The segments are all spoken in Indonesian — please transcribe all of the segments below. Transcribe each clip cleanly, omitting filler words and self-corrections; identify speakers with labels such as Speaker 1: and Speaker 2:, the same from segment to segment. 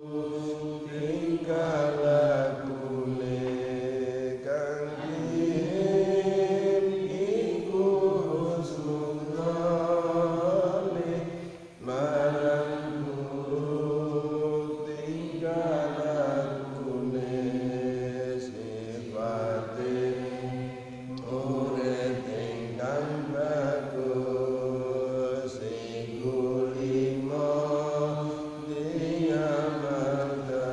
Speaker 1: Lima dia mata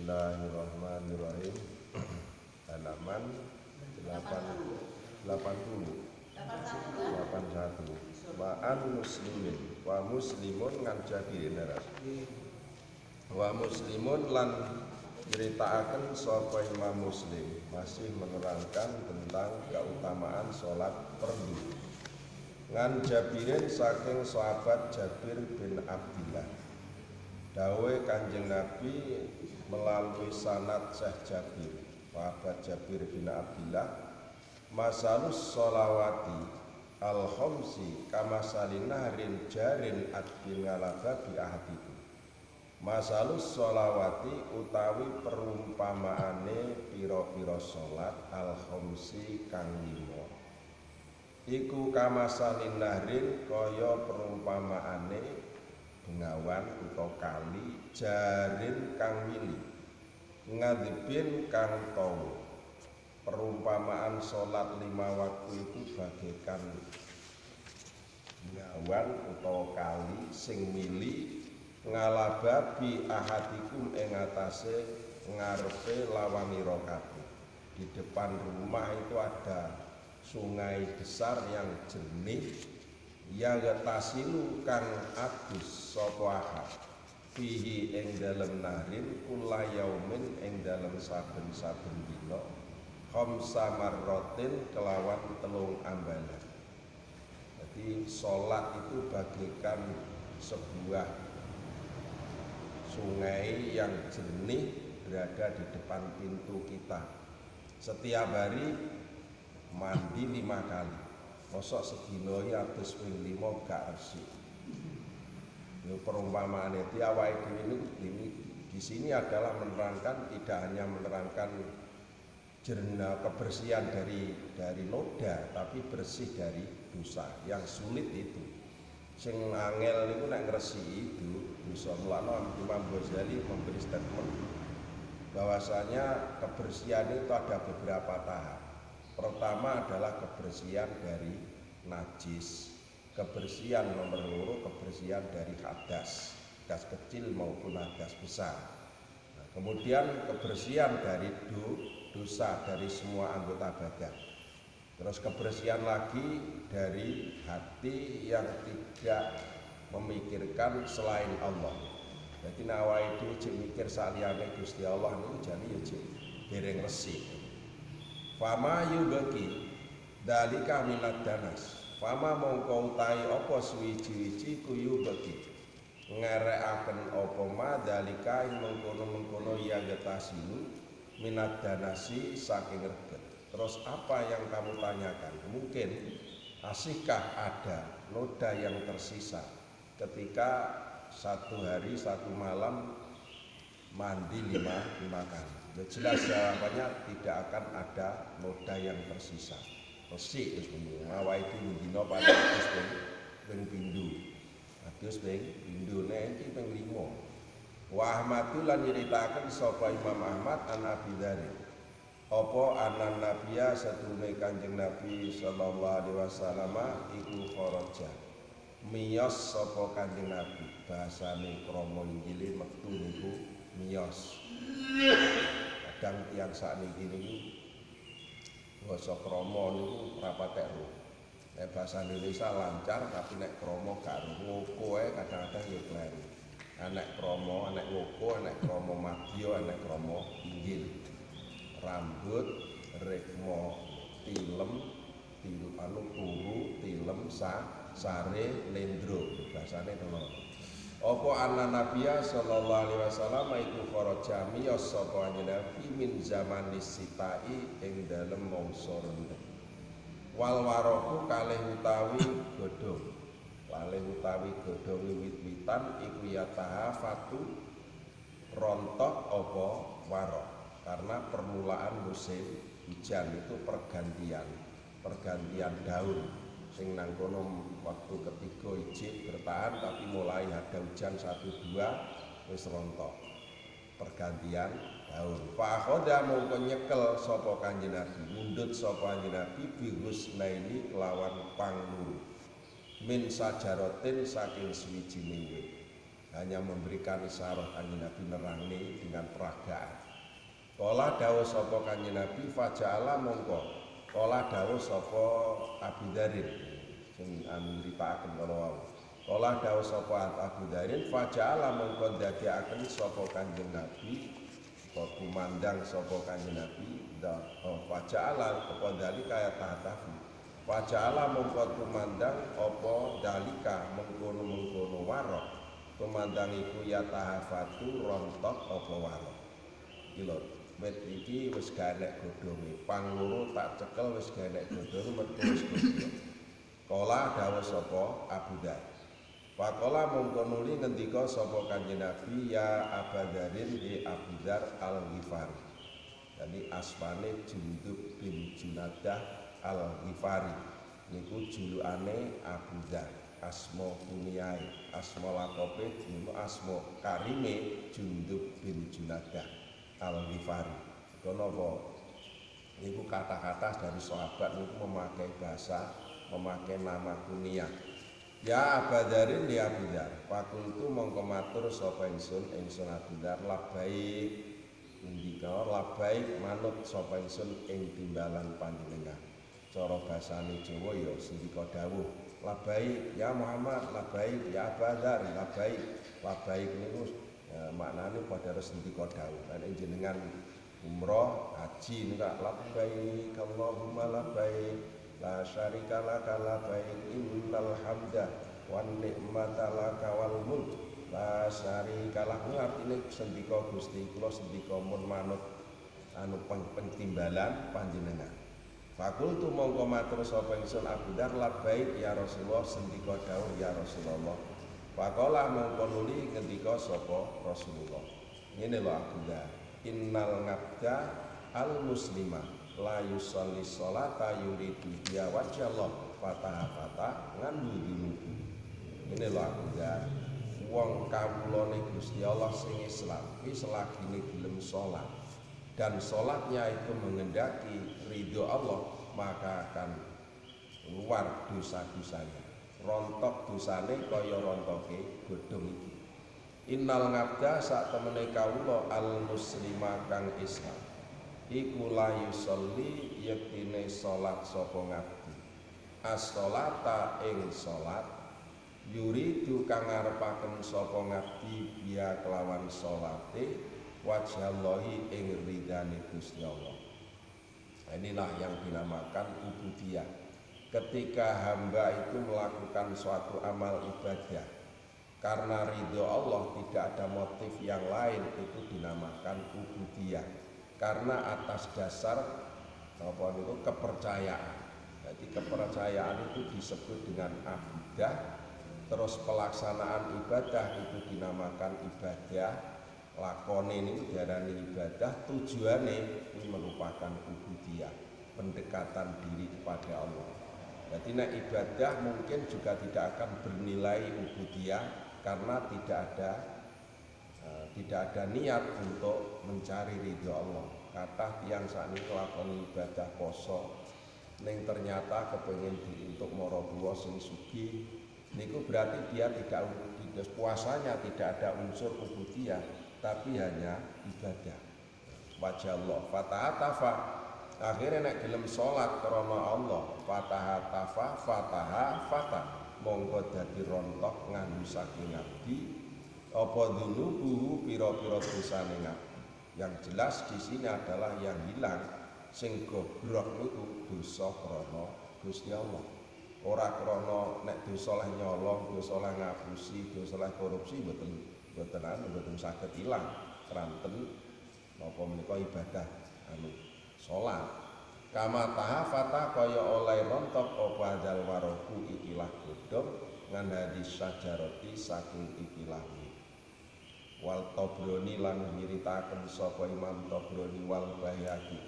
Speaker 1: Bismillahirrahmanirrahim. Halaman 81. Ma'an muslimin wa muslimun ngan Jabirin daras. Wa muslimun lan nyritakaken sapa Imam Muslim masih menerangkan tentang keutamaan sholat fardu. Ngan Jabirin saking sahabat Jabir bin Abdillah. Dawe Kanjeng Nabi melalui sanad Syekh Jabir, sahabat Jabir bin Abdillah, masalus sholawati al-khamsi kamasalin nahrin jarin adbin ngalaba bi ahadiku. Masalus sholawati utawi perumpamaane pira-pira salat al-khamsi kang lima. Iku kamasalin nahrin kaya perumpamaane bengawan utawa kali jarin kang mili ngadibin kang tawa. Perumpamaan sholat 5 waktu itu bagaikan bengawan utawa kali sing mili ngalaba bi ahadikum ing atase ngarepe lawanira kabeh. Di depan rumah itu ada sungai besar yang jernih, ya tasilu kang adus sapa ahad fihi ing dalem nahrin kula yaumin ing dalem saben-saben dina khamsa marratin kelawan 3 ambalan. Jadi sholat itu bagaikan sebuah sungai yang jernih berada di depan pintu kita. Setiap hari mandi 5 kali. Mosok sedina iki atus ping 5 gak resik. Yo perumpamaan itu awake dhewe ini di sini adalah menerangkan, tidak hanya menerangkan jernih kebersihan dari noda, tapi bersih dari dosa. Yang sulit itu sing angel niku nek ngresiki itu dosa. Mulane Imam Ghazali memberi statement bahwasanya kebersihan itu ada beberapa tahap. Pertama adalah kebersihan dari najis, kebersihan nomor 2 kebersihan dari hadas kecil maupun hadas besar. Nah, kemudian kebersihan dari dosa dari semua anggota badan. Terus kebersihan lagi dari hati yang tidak memikirkan selain Allah. Jadi awake dhewe mikir saliyane Gusti Allah niku jane ya dereng resik. Fama yubaki dalika minad danas. Fama mongko utahi apa suwiji-wiji ku yubaki ngerekaken apa ma dalika ing mengkono-mengkono ya getasilu minad danasi saking reget. Terus apa yang kamu tanyakan? Mungkin asihkah ada noda yang tersisa ketika 1 hari 1 malam mandi 5 kali? Jelas jawabannya tidak akan ada noda yang tersisa. Resik wis ngawai iki dina pada adus ping pindho. Adus ping pindhone iki ping 5. Wa Ahmadu lan nyritakaken sapa Imam Ahmad an Abi Dzar. Apa anan nabiya satune Kanjeng Nabi sallallahu alaihi wasallam iku kharaja. Miyos sapa Kanjeng Nabi, bahasane krama Injile metu niku miyos. Kadang tiyang sakniki niku basa krama niku ora patek ro. Nek basa Indonesia lancar tapi nek krama gak ro. Ngoko ae kadang-kadang ya kleru. Anek krama, anek ngoko, anek krama madya, anek krama inggil. Rambut, rekmo, tilem, turu, tilem, sare, lendro. Bahasane ngono. Apa anna Nabiya sallallahu alaihi wasallam iku kharaja miyos sapa Nabi min zaman sitai ing dalem mangsa rendheng. Wal waraku kalih utawi godhong. Kalih utawi godhong wit-witan iku ya tahafatu rontok apa warok. Karena permulaan musim hujan itu pergantian daun. Sing nang kono waktu ketiga ijik bertahan, tapi mulai ada hujan 1-2 wis rontok. Pergantian daun. Fa khoda mongko nyekel sapa Kanjeng Nabi, mundut sapa Kanjeng Nabi bihusnaini kelawan pangluru. Min sajaratin saking swijining wit. hanya memberikan isyarat Kanjeng Nabi nerangni dengan peragaan. Kala dawuh sapa Kanjeng Nabi faja'ala mongko kala dawuh sapa Abu Dharin sing nyritakaken kala wau. Kala dawuh sapa Abu Dharin faja'ala mongko dadekaken sapa Kanjeng Nabi kok kumandang sapa Kanjeng Nabi faja'ala apa dalika ya tahtafi. Faja'ala mongko kumandang apa dalika mengkono-mengkono warok. Kumandang iku ya tahafatu rontok apa warok. Iki wit iki wis gak enek godhonge, pang loro tak cekel wis gak enek godhonge mergo wis godhong. Kala dawuh sapa Abu Dzar. Faqala mongko nuli ngendika sapa Kanjeng Nabi ya Abu Dzarin di Abu Dzar Al-Ghifari. Jadi asmane Jundub bin Junadah Al-Ghifari. Niku julukane Abu Dzar, asma kunyae, asma lakope niku asma karime Jundub bin Junadah Al-Ghifari. Kenapa? Niku kata-kata dari sahabat niku memakai bahasa, memakai nama kunyah. Ya Abu Dzarin ya Abu Dzar. Fakultu mongko matur sapa ingsun Abu Dzar labbaik. Ngendika labbaik manut sapa ingsun ing timbalan panjenengan. Cara basane Jawa ya sendika dawuh labbaik ya Muhammad, labbaik ya Abu Dzar, labbaik. Labbaik niku maknane padha sendika dawuh. Lan jenengan umroh haji niku labbaik Allahumma labbaik la syarika laka labbaik innal hamda wan ni'mata laka wal mulk la syarika lak. Artine sendika Gusti kula sendika mun manut anu pentimbalan panjenengan. Fakultu mongko matur sapa ingsun Abu Dzar labbaik ya Rasulullah, sendika dawuh ya Rasulullah. Faqala mongko nuli ngendika sapa Rasulullah. Ngene lho Abu Dzar, innal ngabda al muslimah la yusolli sholata yuridu biha wajhallah fatah ngandu. Ini lho Abu Dzar, wong kawulane Gusti Allah sing Islam iki selagine gelem salat dan salatnya itu mengendaki ridho Allah, maka akan keluar dosa-dosanya. Rontok dosane kaya rontoke godhong iki. Innal ngabda sak temene kawula al muslima kang Islam iku la yusolli yektine salat sapa ngabdi as-sholata ing salat yuridu kang ngarepaken sapa ngabdi biya kelawan salate wajhallahi ing ridane Gusti Allah. Inilah yang dinamakan ubudiyah. Ketika hamba itu melakukan suatu amal ibadah karena ridho Allah, tidak ada motif yang lain, itu dinamakan ubudiyah. Karena atas dasar apa itu kepercayaan. Jadi kepercayaan itu disebut dengan akidah. Terus pelaksanaan ibadah itu dinamakan ibadah. Lakone ini diarani ibadah, tujuannya ini merupakan ubudiyah, pendekatan diri kepada Allah. Jadi nek ibadah mungkin juga tidak akan bernilai ubudiyah karena tidak ada niat untuk mencari ridho Allah. Kata tiang sakniki nglakoni ibadah poso ning ternyata kepengin untuk marabuwa sing sugih, niku berarti dia tidak puasanya tidak ada unsur ubudiyah tapi hanya ibadah. Wajah Allah fatahatafa, akhirnya nek gelem salat krana Allah, fatahatafa fatah monggo dadi rontok nganggo saking abdi apa dzunubuhu pira-pira dosane ngabdi. Yang jelas di sini adalah yang hilang sing goblok niku dosa krana Gusti Allah. Ora krana nek dosa leh nyolong, dosa leh ngapusi, dosa leh korupsi mboten saged ilang kranten napa menika ibadah salat. Kama tahafata kaya oleh rontok apa dal waroku ikilah godhong ngan hadis sajaroti saking ikilah wal Tabrani lan nyiritaken sapa Imam Tabrani wal Baihaqi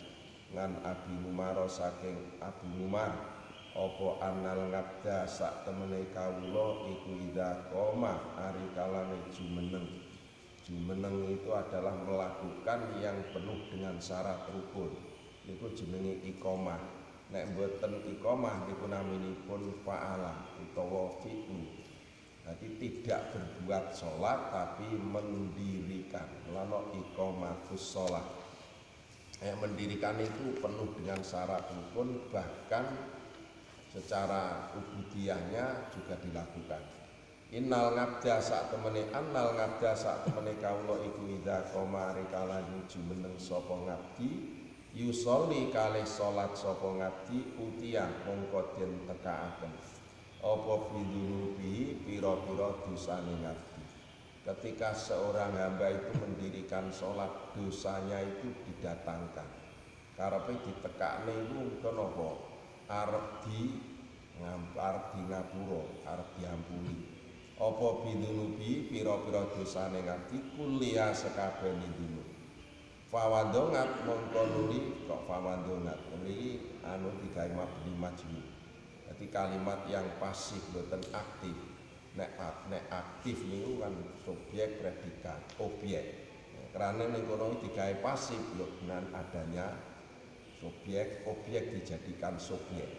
Speaker 1: ngan Abi Umar saking Abi Umar apa anal ngabda sak temene kawula iku ida koma ari kalane jumeneng itu adalah melakukan yang penuh dengan syarat rukun. Niku jenenge iqomah. Nek mboten iqomah niku naminipun fa'ala utawa fi'lu. Jadi tidak berbuat sholat tapi mendirikan. Lano iqamatus sholat. Mendirikan itu penuh dengan syarat rukun, bahkan secara ubudiyahnya juga dilakukan. Innal ngabda sak temene annal ngabda sak temene kawula iku idza qoma rikala nuju meneng sapa ngabdi yusolli kalih salat sapa ngabdi utian mongko den tekaaken apa bidunubi pira-pira dosane ngabdi. Ketika seorang hamba itu mendirikan sholat, dosanya itu didatangkan. Karepe ditekakne iku kenapa? Arep ngapura, arep diampuni. Apa bidunubi pira-pira dosane ngabdi kuliah sekabehane dino. Fawadongat mongko nuli kok fawadongat. Mriki digawe mabni majmu. Jadi kalimat yang pasif boten aktif. Nek aktif niku kan subjek predikat objek. Karena ning kono digawe pasif yo dengan adanya subjek objek dijadikan subjek.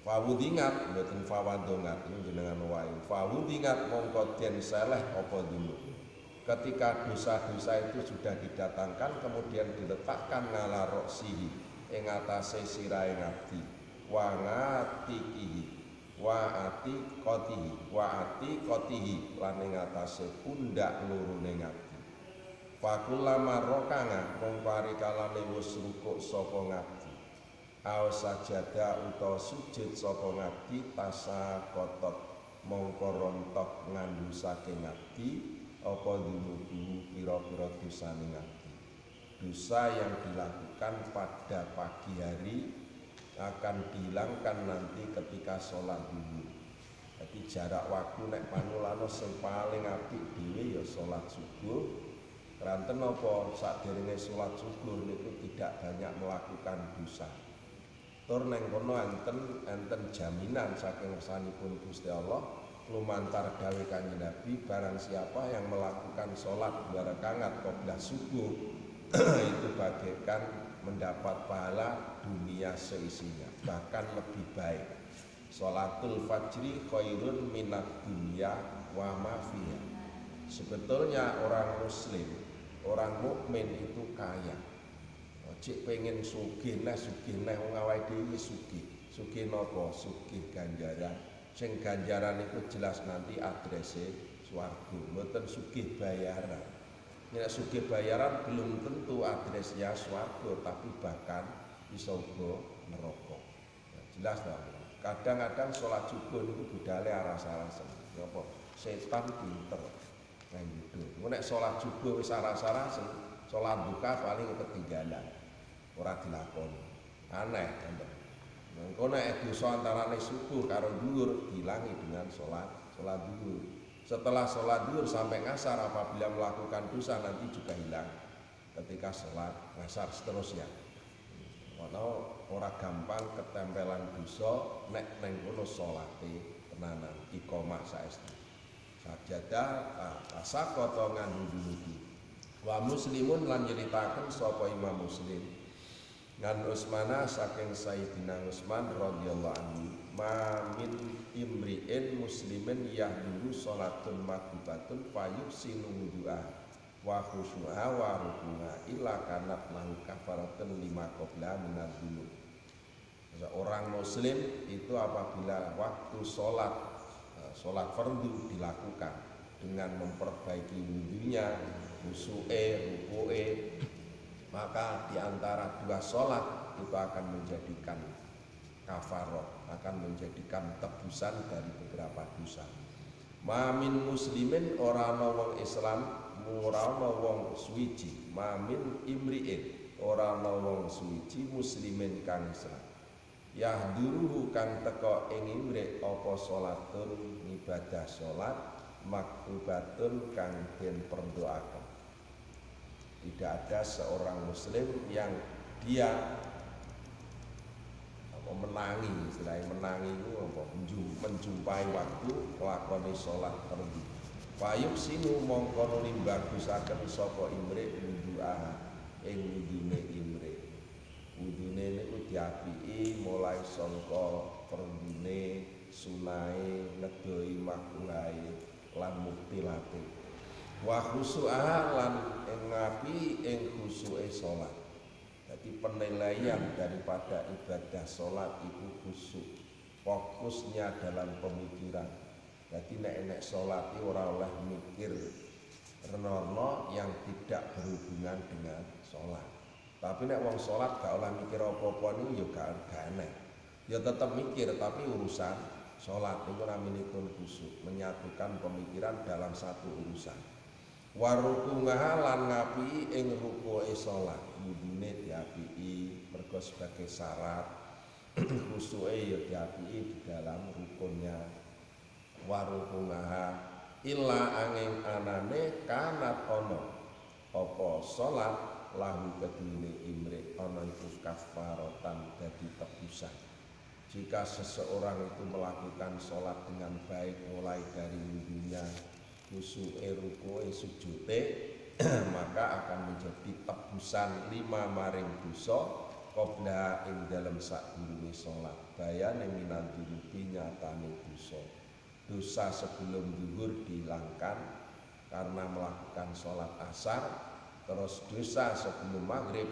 Speaker 1: Fawudingat boten fawadongat niku jenengan wae. Fawudingat mongko den seleh apa dulu. Ketika dosa-dosa itu sudah didatangkan kemudian diletakkan ngala roksihi ing atase sirahe ngabdi. Wa ngatikihi wa ati kotihi lan ing atase pundak lorone ngabdi. Fakullama rokanga mongko kalane wis rukuk sapa ngabdi aw sajada utawa sujud sapa ngabdi tasakotot mongko rontok ngandusake ngabdi apa dunubu pira-pira dosane ngabdi. Dosa yang dilakukan pada pagi hari akan dihilangkan nanti ketika sholat dulu. Jadi jarak waktu nek panulano sing paling apik dhewe ya sholat subuh. Keranten apa sakderenge sholat subuh niku tidak banyak melakukan dosa. Tur neng kono enten jaminan saking ngersanipun Gusti Allah lumantar dawe Kanjeng Nabi, barang siapa yang melakukan sholat 2 rakaat qabla subuh itu bagaikan mendapat pahala dunia seisinya, bahkan lebih baik. Sholatul fajri khairun minad dunya wa ma fiha. Sebetulnya orang muslim, orang mukmin itu kaya. Cik pengen sugih neh wong awake dhewe sugih. Sugih napa? Sugih ganjaran. Sing ganjaran itu jelas nanti adrese swarga, mboten sugih bayaran. Nek sugih bayaran belum tentu adresnya swarga, tapi bahkan bisa uga neraka. Jelas ta? Kadang-kadang sholat subuh niku budale aras-arasen. Napa? Setan pinter nang yudo. Nek sholat subuh wis aras-arasen, sholat duka paling ketinggalan. Ora dilakoni. Aneh kan. Mengko nek dosa antarane subuh karo dhuwur dilangi dengan sholat dhuwur. Setelah sholat dhuwur sampai ngasar apabila melakukan dosa nanti juga hilang ketika sholat ngasar seterusnya. Ora gampang ketempelan dosa nek neng kono sholate tenanan iqomah saestu. Sajadah asaqata ngandhut. Wa muslimun lan nyeritaken sapa Imam Muslim ngan Utsmana saking Sayyidina Utsman radhiyallahu anhu ma min imri'in muslimin yahduru sholatun maktubatun fayuhsinu wudu'a wa khusyu'a wa ruku'a illa kanat lahu kafaratun lima qabla minadz dzunub. Seorang muslim itu apabila waktu sholat fardu dilakukan dengan memperbaiki wudunya, khusyu'e, ruku'e, maka di antara 2 sholat itu akan menjadikan kafaroh, akan menjadikan tebusan dari beberapa dosa. Mamin muslimin orang wong Islam, orang wong suwiji, mamin imriin orang wong suwiji muslimin kang Islam. Yahduruhu kang teka ing imri apa sholatun ibadah sholat maktubatun kang den perdoaken. Tidak ada seorang muslim yang dia menangi, istilahnya menangi itu apa? Menjumpai waktu nglakoni sholat fardu. Fayub sinu mongko nuli bagusaken sapa imre wudu'a ing wudune imre. Wudune niku diapiki mulai saka fardune, sunahe, ngedoi makruhae. lan mubtilate. Wa khusu'aha lan ngapi ing khusuke salat. Jadi penilaian daripada ibadah salat itu khusyuk, fokusnya dalam pemikiran. Jadi nek salat iki ora oleh mikir renono yang tidak berhubungan dengan salat. Tapi nek wong salat gak oleh mikir apa-apa niku ya gak aneh. Ya tetap mikir tapi urusan salat niku namine khusyuk, menyatukan pemikiran dalam satu urusan. Warukungaha lan ngapi ing rukuke salat, wudune diapiki mergo sebagai syarat khusyuke ya diapiki di dalam rukunnya. Warukungaha illa angin anane kanat ono apa salat lahu kedune imrik ana iku kafaratan dadi tebusan. Jika seseorang itu melakukan sholat dengan baik mulai dari wudunya, khusyuke, rukuke, sujute, maka akan menjadi tebusan 5 maring dosa qabla ing dalem sadurunge sholat. Bayane minanti rubi nyatane dosa. Dosa sebelum zuhur dihilangkan karena melakukan sholat asar, terus dosa sebelum maghrib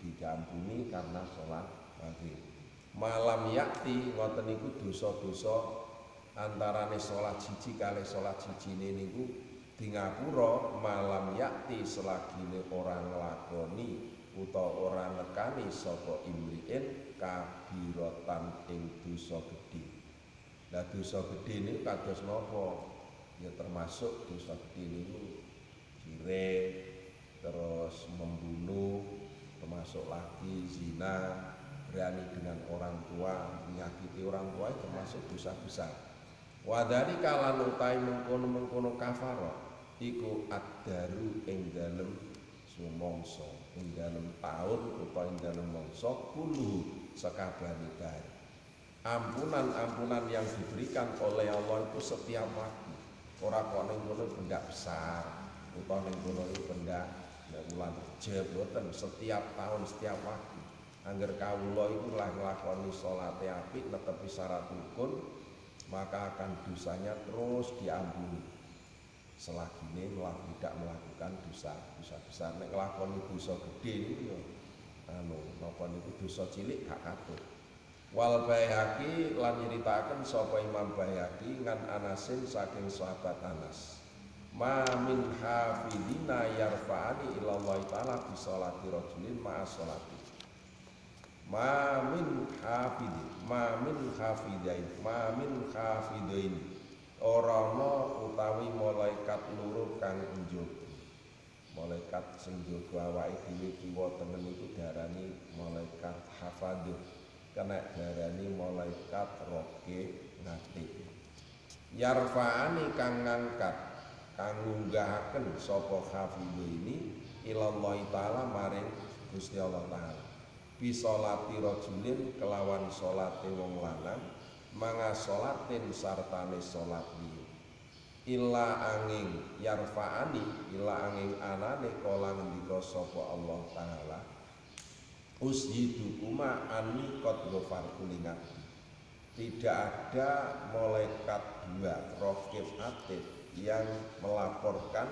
Speaker 1: diampuni karena sholat maghrib. Malam yakti ngoten niku dosa-dosa antarane salat siji kalih salat sijine niku di ngapura malam yakti selagine ora nglakoni utawa ora nekani sapa imriin kabiratan ing dosa gedhe. Lah dosa gedhe niku kados napa? Ya termasuk dosa gedhe niku sirik, terus membunuh, termasuk lagi zina, berani dengan orang tua, menyakiti orang tua, termasuk dosa besar. Wadari kalan utai mengkono kafaro iku addaru ing dalem sumangsa, ing dalem taun utawa ing dalem mangsa kulu sakabehane dari. Ampunan-ampunan yang diberikan oleh Allah itu setiap waktu. Ora kok ning kono benda besar, utawa ning kono benda bulan rejab, boten, setiap tahun, setiap waktu. Angger kawula iku lah nglakoni salate apik netepi syarat rukun, maka akan dosanya terus diampuni. Selagine tidak melakukan dosa besar. Nek nglakoni dosa gedhe niku ya napa niku dosa cilik gak katut. Wal Baihaqi lan nyritakaken sapa Imam Baihaqi ngan Anasin saking sahabat Anas. Ma min hafidina yarfa'ani ila Allah taala bi sholati rajulin ma'a sholati. Ma min hafidain ora ana utawi malaikat loro kang njogo. Malaikat sing njogo awake dhewe kiwa tengen iku diarani malaikat hafadh. Kena diarani malaikat roke ngati. Yarfa'ani kang ngangkat, kang ngunggahaken sapa hafidho ini ilallah taala maring Gusti Allah taala. Bisolati rajulin kelawan salate wong lanang manga salatin sartane salat liya. Illa angin yarfa'ani illa angin anane kala ngendika sapa Allah taala usjidukuma anni qad ghafartu lingati. Tidak ada malaikat dua raqib atid yang melaporkan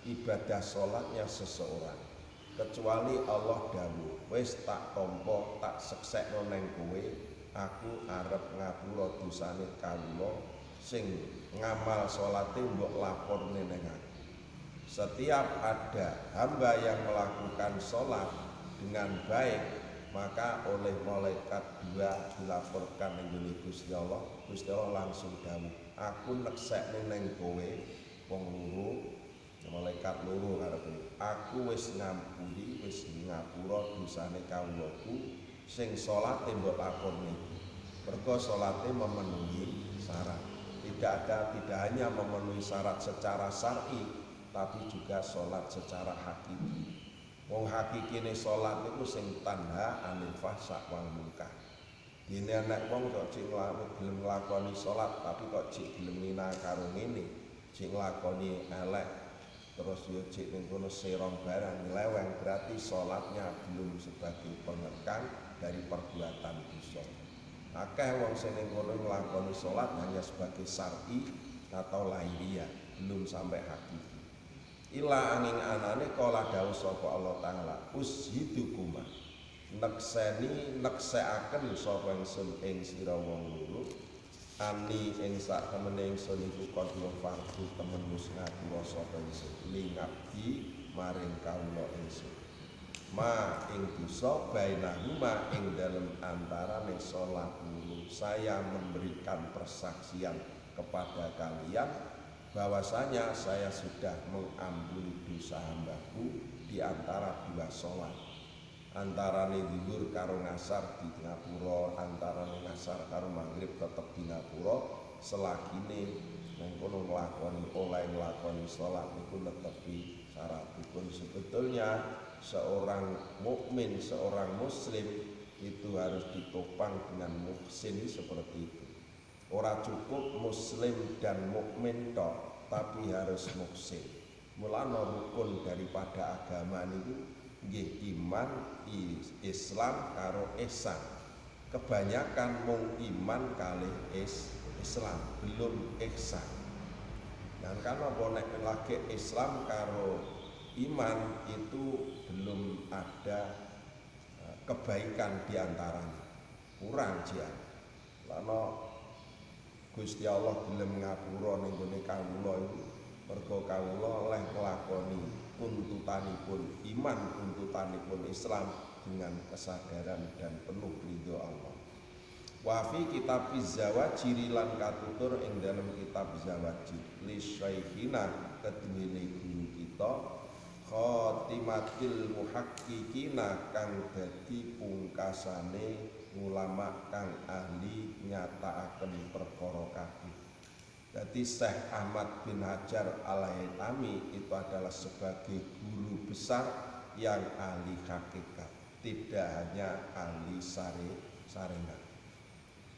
Speaker 1: ibadah sholatnya seseorang kecuali Allah dawuh wis tak tampa tak seksekno nang kowe aku arep ngapura dosane kawula sing ngamal salate mbok laporne nang aku. Setiap ada hamba yang melakukan sholat dengan baik maka oleh malaikat dua dilaporkan ning Gusti Allah. Gusti Allah langsung dawuh aku neksekne nang kowe wong loro, malaikat loro karepe aku wis ngampuni wis ngapura dosane kawulaku sing salate mbok laporne. Mergo salate memenuhi syarat. Tidak hanya memenuhi syarat secara syar'i tapi juga salat secara hakiki. Wong hakikine salat niku sing tanha anil fahsya wal munkar. Dene nek wong kok cek gelem nglakoni salat tapi kok cek gelem ngina karo ngene, cek nglakoni elek terus yo cek ning kono serong barang leweng, berarti salatnya belum sebagai pengekang dari perbuatan dosa. Akeh wong sing ning kono nglakoni salat hanya sebagai syar'i atau lahiriah, belum sampai hakiki. Ila angin anane kala dawuh sapa Allah taala ushidukuma nekseaken sapa ingsun ing sira wong loro ani ing sak temene ingsun iku kodwa fardu temen wis ngapura sapa ingsun lingabdi maring kawula ingsun ma ing dosa bainahuma ing dalem antarane salat loro saya memberikan persaksian kepada kalian bahwasanya saya sudah mengampuni dosa hambaku di antara dua sholat antarane zuhur karo ngasar di ngapura antarane ngasar karo maghrib tetep di ngapura selagine nang kono nglakoni oleh nglakoni sholat niku netepi syaratipun. Sebetulnya seorang mukmin, seorang muslim itu harus ditopang dengan muhsin seperti itu. Ora cukup muslim dan mukmin tok, tapi harus muhsin. Mulane rukun daripada agama niku nggih iman, Islam karo ihsan. Kebanyakan mung iman kalih Islam, belum ihsan. Dan karena nek lagi Islam karo iman itu belum ada kebaikan di antaranya. Kurang jian. Lano Gusti Allah gelem ngapura ning gone kawula iku merga kawula oleh nglakoni tuntutanipun iman, tuntutanipun Islam dengan kesadaran dan penuh ridho Allah. Wa fi kitab Zawajir lan katutur ing dalam kitab Zawajir li syaikhina kedhuwene guru kita khatimatil muhaqqiqina kang dadi pungkasane ulama kang ahli nyatakaken perkara kabeh. Jadi Syekh Ahmad bin Hajar Al-Haytami itu adalah sebagai guru besar yang ahli hakikat, tidak hanya ahli sarengan.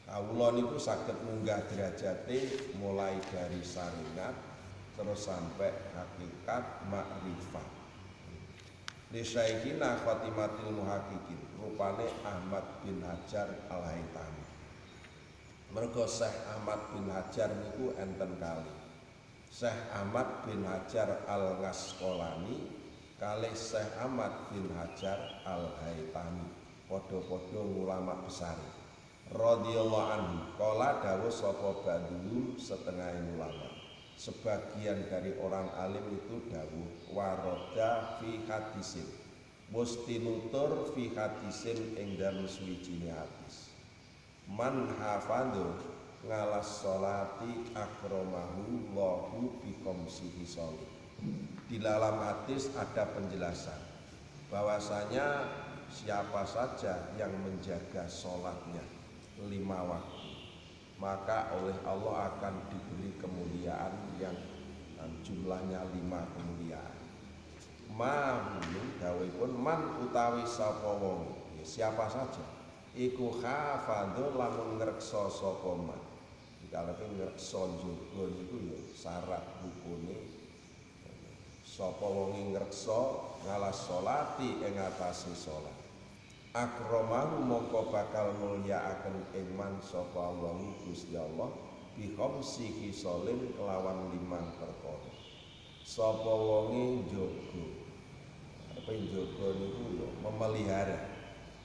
Speaker 1: Kawula niku saged munggah derajate mulai dari sarengan terus sampai hakikat makrifat. Lisaikhina khatimatil muhaqqiqin rupane Ahmad bin Hajar Al-Haytami. Mergo Syekh Ahmad bin Hajar niku enten kali. Syekh Ahmad bin Hajar Al-Ngasqalani kalih Syekh Ahmad bin Hajar Al-Haytami. Padha-padha ulama besar. Radhiyallahu anhu kala dawuh sapa badhum setengah ulama. Sebagian dari orang alim itu dawuh waroda fi hadisin mustinutur fi hadisin ing dalem suwijine hadis man hafadhu ngalas sholati akramahu Allahu bi khamsihi sholih. Di dalam hadis ada penjelasan bahwasanya siapa saja yang menjaga sholatnya 5 waktu maka oleh Allah akan diberi kemuliaan yang jumlahnya 5 kemuliaan. Mahum dawuhipun man utawi sapa wong siapa saja iku hafadzul lamun ngreksa sapa man. Dikalepe ngreksa njogo niku ya syarat rukune sapa wong ngreksa ngalas sholati ing atase salat. Akramahu mongko bakal mulyakaken ing man sapa Allah Gusti Allah bi khamsihi sholin kelawan 5 perkara. Sapa wonge njaga. Apa njaga niku ya memelihara.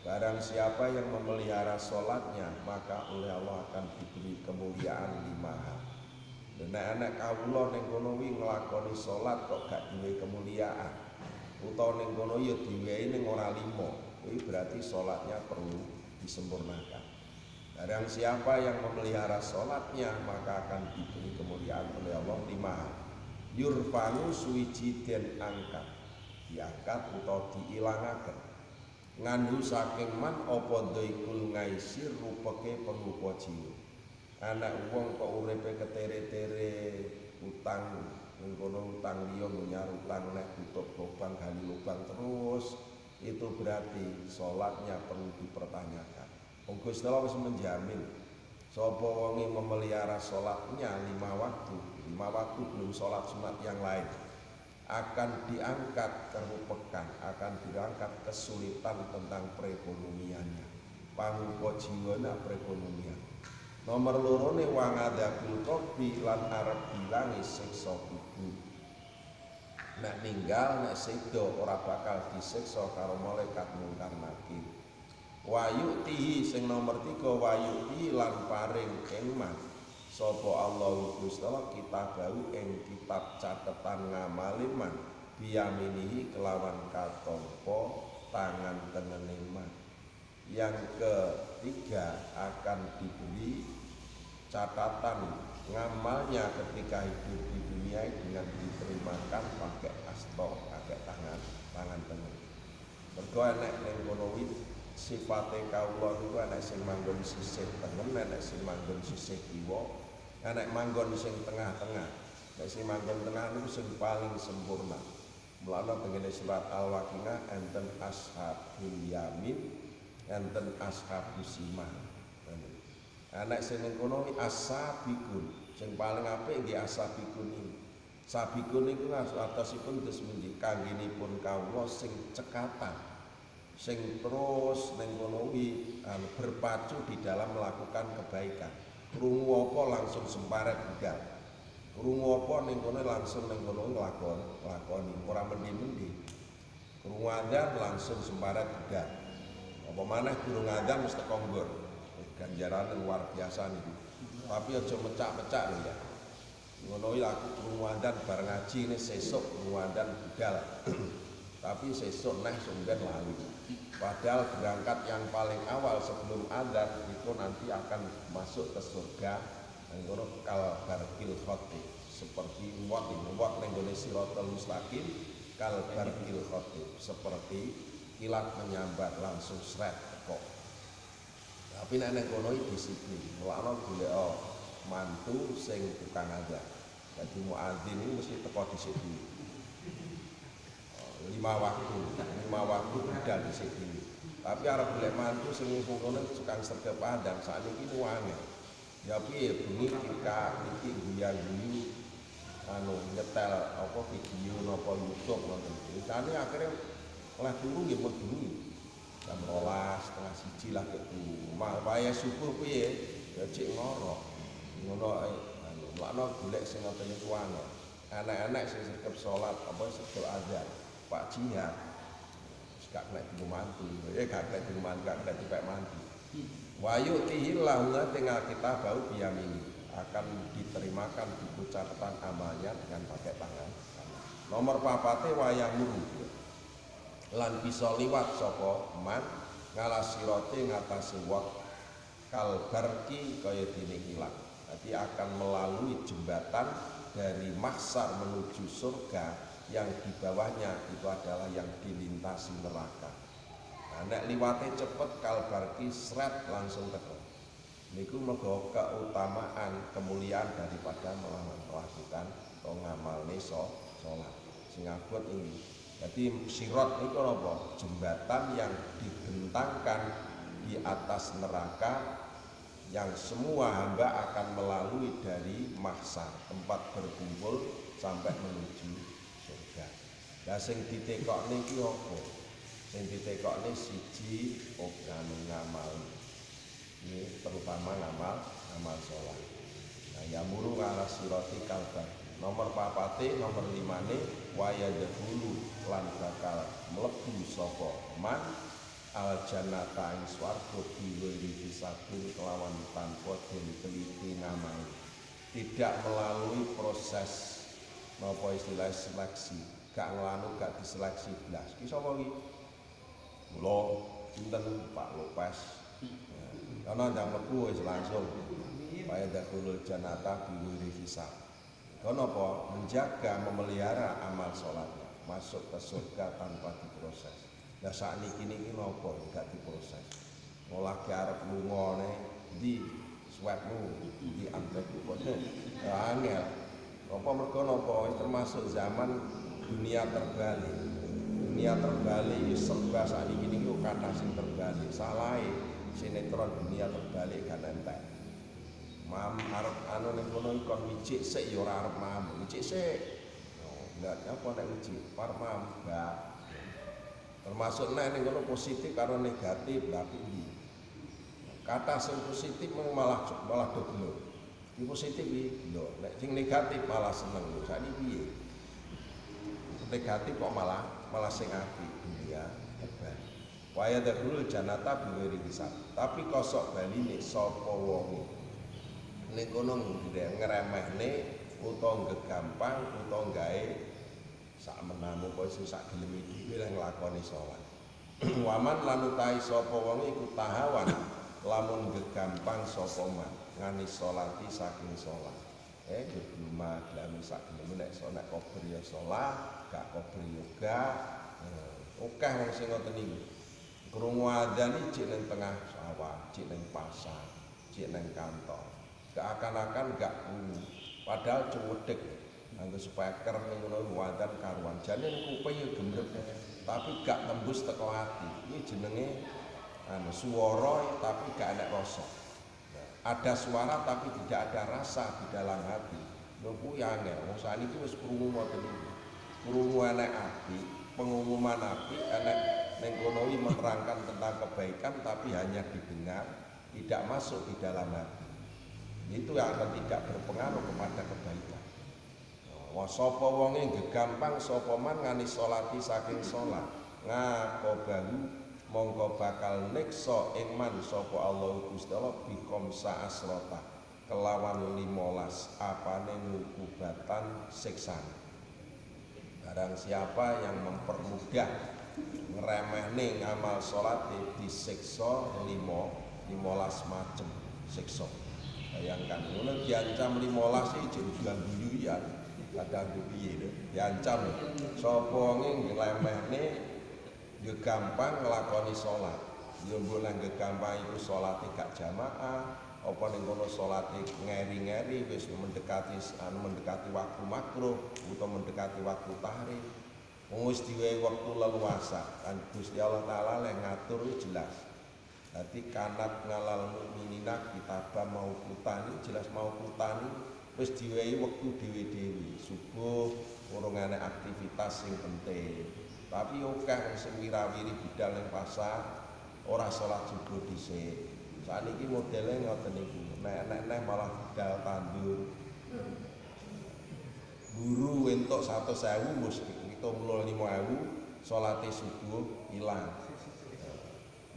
Speaker 1: Barang siapa yang memelihara salatnya maka oleh Allah akan diberi kemuliaan 5 hal. Nek kawula ning kono wi nglakoni salat kok gak duwe kemuliaan. Utawa ning kono ya diwehi ning ora 5. Ini berarti sholatnya perlu disempurnakan. Barang siapa yang memelihara sholatnya maka akan diberi kemuliaan oleh Allah 5. Yurfanu suwiji den angkat, diangkat atau diilangaken. Ngandhu saking man apa dhaikul ngaisir rupeke pengrupa jiwa. Anak wong kok uripe ketere-tere utang ngono utang liya nyar utang nek tutup lubang gali lubang terus. Itu berarti sholatnya perlu dipertanyakan. Gusti Allah wis menjamin sapa wonge memelihara sholatnya 5 waktu, 5 waktu belum sholat sunat yang lain akan diangkat kerupekan, akan diangkat kesulitan tentang perekonomiannya. Pangrupa jiwana perekonomian. Nomor lorone wangadabul kopi lan arep dilangi siksa kubur. Nek ninggal nek sedo ora bakal disiksa karo malaikat mungkar nakir. Wayu tihi sing nomor 3 wayu tihi lan paring eman sapa Allah Gusti Allah kitabahu ing kitab catetan ngamale man biyaminihi kelawan katompo tangan tenene man. Yang ketiga akan diberi catatan ngamalnya ketika hidup di dunia dengan diterimakan pakai asto, pakai tangan tengen. Mergo enek ning kono sifate kawula niku enek sing manggon sisih tengen, enek sing manggon sisih kiwa, enek manggon sing tengah-tengah. Nek sing manggon tengah niku sing paling sempurna. Mulane tengene surat Al-Waqiah enten ashabul yamin, enten ashabus simal. Anak sing kono as-sabiqun, sing paling apik nggih as-sabiqun iki. Sabiqun niku atasipun terus menggih kanggenipun kawula sing cekatan. Sing terus ning kono kuwi berpacu di dalam melakukan kebaikan. Krungu apa langsung sembaret budal. Krungu apa ning kono langsung ning kono lakoni, ora mendi-mendi. Krungu adzan langsung sembaret budal. Apa maneh durung adzan mesti teko nggon. Ganjaran luar biasa nih, tapi aja mecak-mecak lho ya. Ngono iki aku ngwandan bareng ngaji ini sesuk ngwandan budal. Tapi sesuk neh sunggen lali. Padahal berangkat yang paling awal sebelum adzan itu nanti akan masuk ke surga. Ngono kal barqil khotib seperti muat ning gone siratal mustaqim kal barqil khotib seperti kilat menyambar langsung sret kok. Tapi nek kono iki disiplin, mulane golek mantu sing tukang adzan. Dadi muadzin iki mesti teko dhisik dulu. 5 waktu budal dhisik dulu. Tapi arep golek mantu sing kono tukang sergap adzan sakniki nuwange. Ya piye bengi kita iki guyu-guyu nyetel apa video napa YouTube ngoten. Ikane akhire oleh turu nggih bengi. Jam 12:30 lah gitu. Waya subuh piye? Ya cek ngorok. Ngono lakno golek sing ngoten niku angel. Anak-anak sing sergap salat apa sergap azan. Pak Jihad gak kena dimantu. Gak kena dimantu, gak kena dipek mantu. Wayu tihillah tinggal kita bau biyamini akan diterimakan buku catatan amalnya dengan pakai tangan. Nomor papate wayang muru. Lan bisa liwat sapa man ngalasirate ngatasi wak kalbarki kaya dene kilat. Jadi akan melalui jembatan dari mahsyar menuju surga yang di bawahnya itu adalah yang dilintasi neraka. Nah, nek liwate cepet kalbarki sret langsung teko. Niku mergo keutamaan kemuliaan daripada melakukan atau ngamalne salat. Sing abot ini. Jadi sirat itu apa? Jembatan yang dibentangkan di atas neraka yang semua hamba akan melalui dari mahsyar tempat berkumpul sampai menuju surga. Lah sing ditekokne iki apa? Sing ditekokne siji ngamal. Ini terutama ngamal salat. Nah, ya muru ala sirati kalbar. Nomor papate, nomor 5 waya dahulu lan bakal mlebu sapa man al jannata ing swarga diwiri disabun kelawan tanpa den teliti namae. Tidak melalui proses napa istilah seleksi, gak ngelanu gak diseleksi blas. Ki sapa iki? Mula sinten Pak Lopez. Ana ndang mlebu wis langsung waya dahulu jannata diwiri hisab. Kenapa? Menjaga, memelihara amal sholatnya masuk ke surga tanpa diproses. Nah saat ini nopo enggak diproses. Ngolah arep lungone di swabmu di antek kok. Angel. Apa mergo napa termasuk zaman dunia terbalik. Dunia terbalik serba saat ini kata sing terbalik. Salahe sinetron dunia terbalik kan entek. Mam arep anu ning kono kon micik sik ya ora arep mam, micik sik. Enggak apa nek micik, par mam enggak. Termasuk nek ning kono positif karo negatif lha iki. Kata sing positif malah do gelo. Iki positif iki lho, nek sing negatif malah seneng. Sakniki piye? Negatif kok malah sing apik dunia hebat. Waya dahulu janata biwiri hisab. Tapi kosok baline sapa wong ning kono ngremehne utawa gegampang utawa gawe sak menamu kok sing sak gelem iki lek nglakoni salat. Waman lan utahe sapa wong iku tahawan lamun gegampang sapa man ngani salati saking salat. Geduma gelem sak gelem nek sonek kober ya salat, gak kober yoga. Akeh wong sing ngoten niku. Krungu adzan iki ning tengah sawah, cik ning pasar, cik ning kantor. Seakan-akan gak krungu. Padahal cuwedhek. Anggo supaya ker ning ngono adzan karuan. Jane kuping yo gemrep, tapi gak tembus teko ati. Iki jenenge swara tapi gak ada rasa. Ada suara tapi tidak ada rasa di dalam hati. Lho kuwi angel. Wong saniki wis krungu ngoten niku. Krungu enek api, pengumuman api enek ning kono menerangkan tentang kebaikan tapi hanya didengar, tidak masuk di dalam hati. Itu yang akan tidak berpengaruh kepada kebaikan. Wa sapa wonge gegampang sapa man ngani salati saking salat. Ngakobahu mongko bakal nekso ing man sapa Allah Gusti Allah bikom saasrota kelawan 15 apane ngukubatan siksan. Barang siapa yang mempermudah ngremehne ngamal salat disiksa 15 macem siksa. Bayangkan ngono diancam 15 iki jeneng guyu-guyuan. Kadang piye lho diancam sapa wong nglemehne yo gampang nglakoni salat. Yo mbok nang gampang iku salate gak jamaah, apa ning kono salate ngeri-ngeri wis mendekati waktu makruh utawa mendekati waktu tahrim. Wong wis diwehi wektu leluasa, kan Gusti Allah taala lek ngatur jelas. Dadi kanat ngalal mukminina kitaba mau kutani jelas mau kutani wis diwehi wektu dhewe-dhewe. Subuh urung ana aktivitas sing penting. Tapi akeh sing wirawiri budal ning pasar ora salat subuh dhisik. Saniki modele ngoten niku. Nek malah budal tandur. Guru entuk 100.000 mesti 75.000 salate subuh ilang.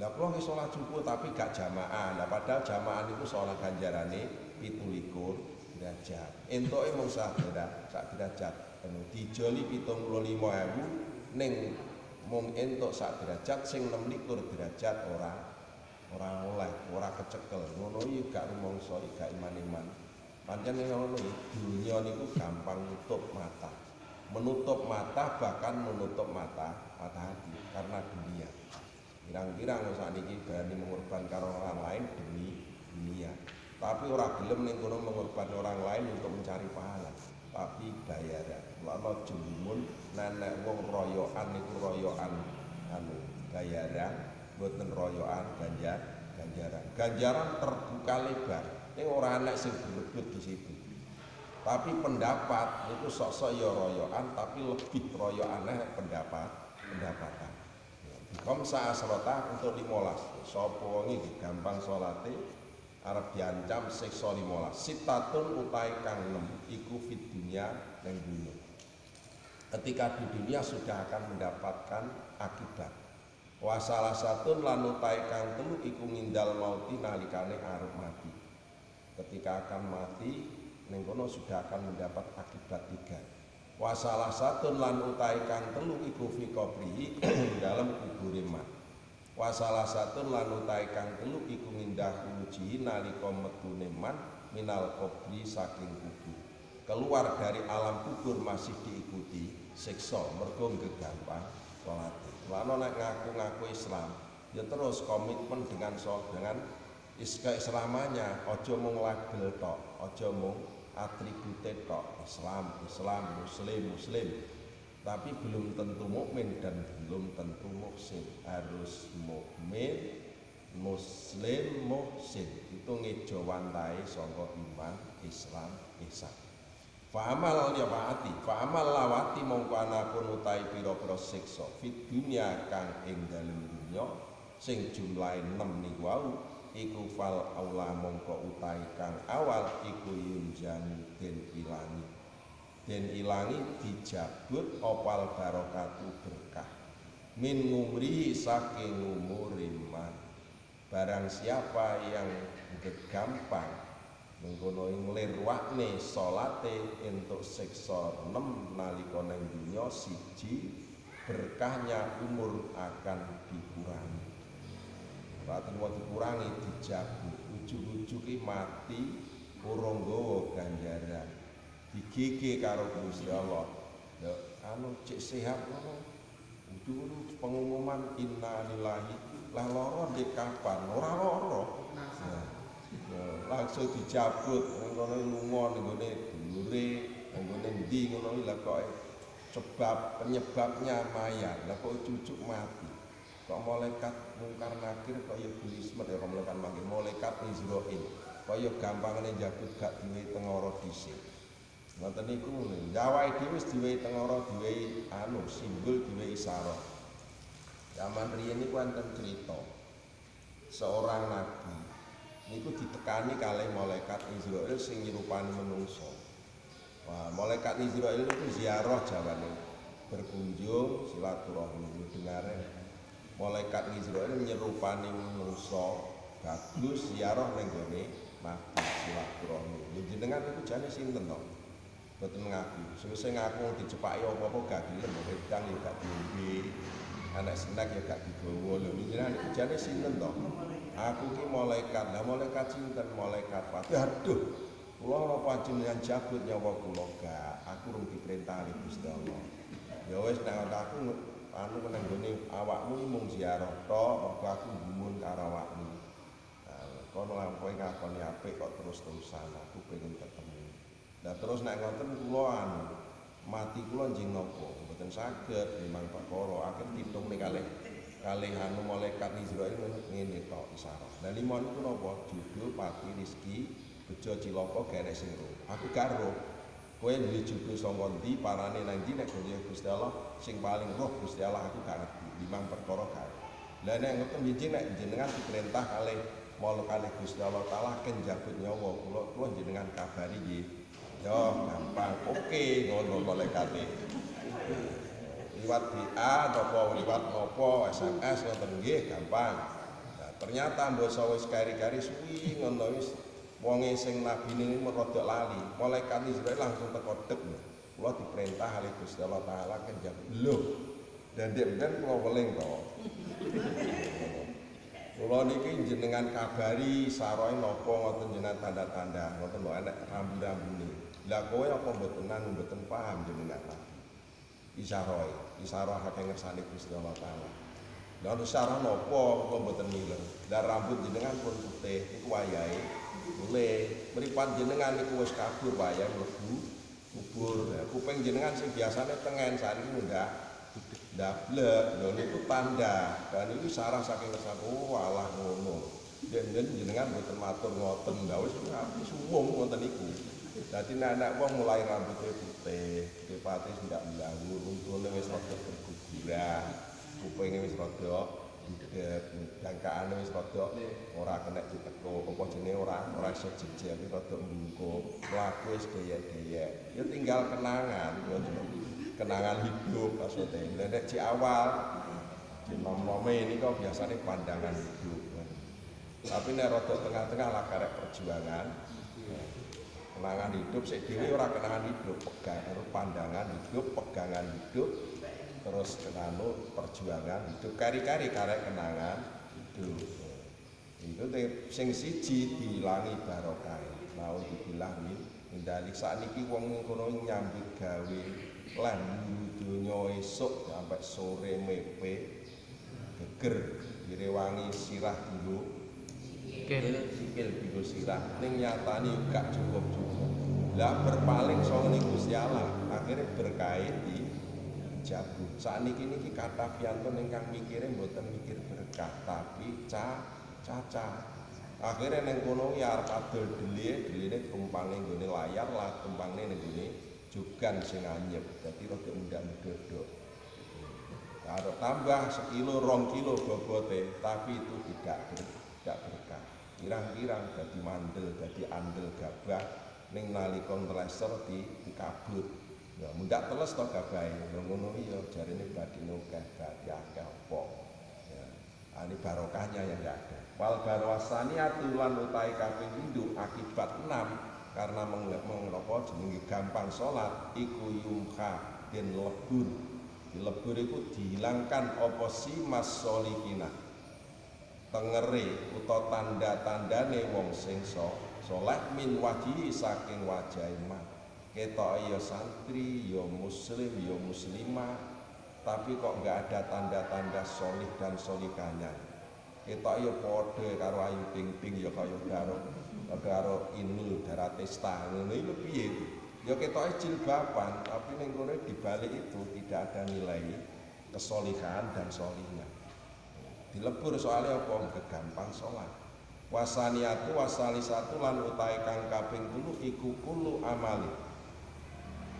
Speaker 1: Lah kula nggih salat subuh tapi gak jamaah. Lah padahal jamaah niku salat ganjarane 17 derajat. Entuke mung sak derajat. Dijoli 75.000 ning mung entuk sak derajat sing 26 derajat ora oleh, ora kecekel. Ngono iki gak rumangsa, gak iman-iman. Pancen ngono iki dunya niku gampang nutup mata. Menutup mata bahkan menutup mata hati karena dunia. Pirang-pirang sakniki berani mengorbankan orang lain demi dunia. Tapi ora gelem ning kono mengorbankan orang lain untuk mencari pahala. Tapi bayaran. Lama jemumun nenek wong royokan niku royokan bayaran, mboten royokan ganjaran. Ganjaran terbuka lebar. Ning ora enek sing berebut di situ. Tapi pendapat niku sok-sok ya royokan tapi lebih royokan pendapatan. Komsa asrota untuk 15. Sapa wong iki gampang salate arep diancam siksa 15. Sitatun utahe kang 6 iku fid dunya ning dunya. Ketika di dunia sudah akan mendapatkan akibat. Wa salah satun lan utahe kang 3 iku ngindal mauti nalikane arep mati. Ketika akan mati ning kono sudah akan mendapat akibat 3. Wa salah satun lan utahe kang 3 iku fi qabrihi dalam kubure man. Wa salah satun lan utahe kang 3 iku ngindah uji nalika metune man minal qabri saking kubur. Keluar dari alam kubur masih diikuti siksa mergo gegampang salat. Lan nek ngaku-ngaku Islam ya terus komitmen dengan keislamannya, aja mung label tok, aja mung atribute tok, Islam, Muslim. Tapi belum tentu mukmin dan belum tentu muhsin. Harus mukmin, Muslim, muhsin. Itu ngejowan tae saka iman, Islam, ihsan. Fa'amal ya wa'ati, fa'amal lawati mongko ana pun utahe pira-pira siksa fit dunya kang ing dalem dunya sing jumlahe 6 niku wau iku fal aula mongko utai kang awal iku yunjan den ilangi dijabut opal barokatu berkah min ngumri saking umuriman. Barang siapa yang gampang mengkono nglirwakne salate entuk siksa 6 nalika ning dunya, siji berkahnya umur akan dikurangi. Berarti mau dikurangi dijabut, ujug-ujuge mati urung nggawa ganjaran. Digege karo Gusti Allah. Ya anu cek sehat ngono. Ujug pengumuman innalillahi lah lara ndek kapan ora lara. Langsung dicabut ngono lunga ning gone dulure, ning gone ndi ngono lha kok sebab penyebabnya mayat. Lah kok cucuk mati. Kok malaikat mungkar nakir kaya bulismet ya malaikat manggil malaikat Israil. Kaya gampangane njabut gak diwe tengara dhisik. Ngoten niku awake dhewe wis diwe tengara diwe anu simbol diwe isyarat. Zaman riyen niku wonten cerita seorang nabi niku ditekani kalih malaikat Israil sing nyerupani menungso. Wah, malaikat Israil niku ziarah jawane berkunjung silaturahmi dengare. Malaikat Israil nyerupani menungso bagus ziarah ning gone nabi silaturahmi. Jenengan niku jane sinten to? Boten ngaku. Sing ngaku dicepaki apa-apa gak gelem, wedang ya gak diombe. Anak snack ya gak digawa. Lho jenengan niku jane sinten to? Aku ki malaikat. Lah malaikat sinten? Malaikat pati. Aduh. Kula napa jenengan jabut nyawa kula gak? Aku rung diperintah Gusti Allah. Ya wis nek aku anu nang gone awakmu mung ziarah tok, mergo aku gumun karo awakmu. Kono lampahe ngakoni apik kok terus-terusan aku pengen ketemu. Nah terus nek ngoten kula mati kula njing napa? Mboten saged memang perkara akhir ditungne kalih anu malaikat Israil ngene tok isyarat. Lah lima niku napa? Judul pati rezeki bejo cilaka garek sing ro. Aku gak ro. Kowe duwe judul saka ndi parane nang ndi nek Gusti Allah sing paling roh Gusti Allah aku gak ngerti. Limang perkara gak. Lah nek ngoten njing nek jenengan diperintah kalih mala kalih Gusti Allah taala ken jabut nyawa kula jenengan kabari nggih. Yo gampang, oke ngono malaikate. Liwat WA apa liwat apa SMS ngoten nggih gampang. Nah, ternyata mbasa wis kari-kari suwi ngono wis wonge sing nabine rada lali. Malaikat Israil langsung teko dek. Kula diperintah oleh Gusti Allah taala kan jam lho. Dan ndek kula weling to. Kula niki jenengan kabari saroe napa ngoten jenengan tanda-tanda ngoten lho enek rambu-rambune. Lah kowe apa mboten paham jenengan lagi. Isyarah hake ngersani Gusti Allah taala. Lah isyarah napa kula mboten milih. Lah rambut jenengan pun putih iku wayahe mulih. Mripat jenengan niku wis kabur wayahe mlebu kubur. Kuping jenengan sing biasane tengen saniki ndak ndablek. Lho niku tanda. Dan iki isyarah saking ngersani. Oh alah ngono. Den jenengan mboten matur ngoten. Lah wis umum ngoten niku. Dadi anak wong mulai rambutnya putih, dipati ndak mlawu, untune wis rada berguguran, kupinge wis rada ndek, jangkaane wis rada ora kena diteko, apa jenenge ora iso jejel, rada mbungkuk, mlaku wis deyek-deyek. Ya tinggal kenangan, kenangan hidup maksudnya. Lah nek di awal di nom-nome ini kok biasanya pandangan hidup. Tapi nek rada tengah-tengah lah karek perjuangan. Kenangan hidup sik dhewe ora kenangan hidup, pandangan hidup, pegangan hidup, terus kenano perjuangan hidup kari-kari karek kenangan hidup. Itu sing siji dilangi barokah. Mau dibilang ndalik sakniki wong kono nyambut gawe lan donya esuk sampai sore mepe geger direwangi sirah dulu. Sikil bigo sirah ning nyatane gak cukup. Lah berpaling saka Gusti Allah akhirnya berkait di jabut. Sakniki niki kata piantun ingkang mikire mboten mikir berkah tapi caca. Akhirnya ning kono ya arep adol deline tumpange nggone layar lah tumpangne ning nggone jogan sing anyep. Dadi rada mundak-mundodok. Karo tambah sekilo 2 kilo bobote tapi itu tidak berkah. kirang-kirang dadi mandel, dadi andel gabah ning nalika ntlesor dikabut. Ya mundak teles to gabahe. Ya ngono ya jarine badine akeh, dadi akeh apa. Ya, ini barokahnya yang enggak ada. Wal barwasani atulan utai kaping 7 akibat 6 karena mengapa jenenge gampang salat iku yumkha den lebur. Dilebur iku dihilangkan apa si mas solikina tengere utawa tanda-tandane wong sing saleh min wajihi saking wajahe man. Ketok ya santri, ya muslim, ya muslimah, tapi kok enggak ada tanda-tanda solih dan solikahnya. Ketok ya padha karo Ayu Ting Ting, ya kaya karo Inul Daratista ngono iki piye? Ya ketoke jilbaban, tapi ning kono dibalik itu tidak ada nilai kesolihan dan solihnya. Dilebur soalnya apa? Kegampang sholat. Wasaniatu wasalisatu lan utahe kang kaping 3 iku kullu amali.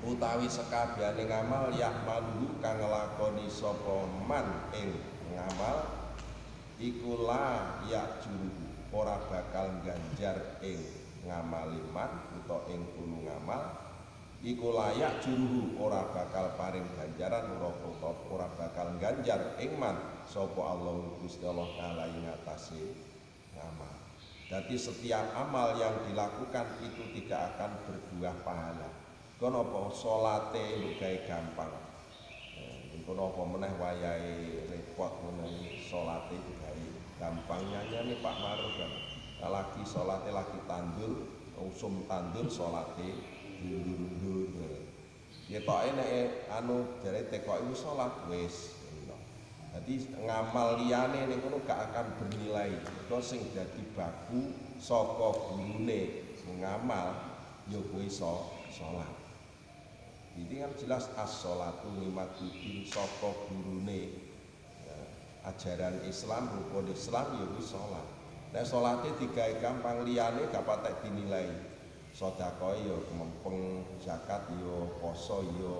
Speaker 1: Utawi sekabehane ngamal yakmalu kang nglakoni sapa man ing ngamal iku la yajuru ora bakal ganjar ing ngamali man utawa ing kullu ngamal iku layak juruhu ora bakal paring ganjaran ora bakal ganjar ing man sapa Allah Gusti Allah taala ing atase ngamal. Jadi setiap amal yang dilakukan itu tidak akan berbuah pahala. Kono apa salate gawe gampang. Kono apa meneh wayahe repot menawi salate gawe gampang nyanyane Pak Maruf kan. Lagi salate lagi tandur, usum tandur salate mundur-mundur. Ya toke nek anu jare tekok iku salat wis. Jadi ngamal liyane ning kono gak akan bernilai. Kok sing dadi baku saka gurune ngamal ya kuwi salat. Ini kan jelas as-sholatu mimaduddin saka gurune. Ya, ajaran Islam, rukun Islam ya kuwi salat. Nek salate digawe gampang liyane gak patek dinilai. Sedekah ya kemempeng, zakat ya, poso ya.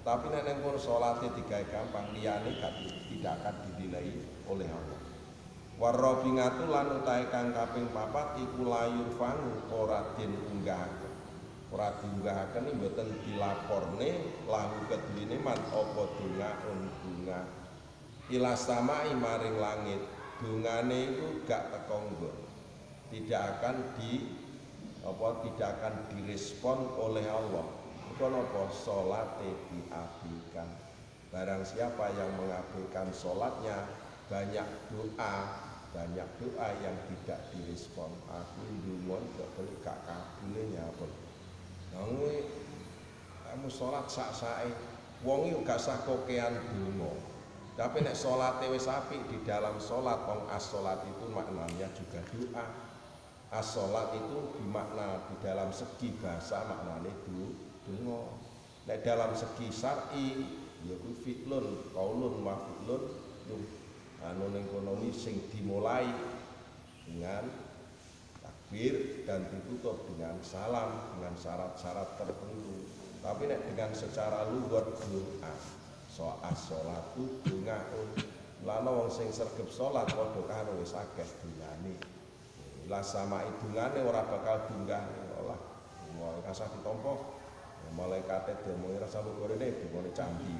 Speaker 1: Tapi nek nang kono salate digawe gampang liyane tidak akan dinilai oleh Allah. Warrabingatu lan utahe kang kaping 4 iku layur fangu ora den unggahaken. Ora diunggahaken iki mboten dilaporne lahu kedhuwene man apa donga ila samai maring langit. Dongane iku gak teko nggon. Tidak akan direspon oleh Allah. Kono apa salate diabaikan. Barang siapa yang mengabaikan salatnya banyak doa yang tidak direspon. Aku ndonga gak kabule nyapun. Nang kamu salat sak-sake wong iki gak sah kokean donga. Tapi nek salate wis apik di dalam salat wong as-salat itu maknanya juga doa. As-salat itu bermakna di dalam segi bahasa maknane donga. Nek dalam segi syar'i ya kuwi fi'lun, qaulun wa fi'lun anu ning kono sing dimulai dengan takbir dan ditutup dengan salam dengan syarat-syarat tertentu. Tapi nek dengan secara lugat doa, as-sholatu dongaun. Lan wong sing sregep salat padha karo wis akeh dongane. Lah sama idungane ora bakal dunggah Allah. Mulai kasah ditompo. Malaikate demoe rasa gorene dongane candi.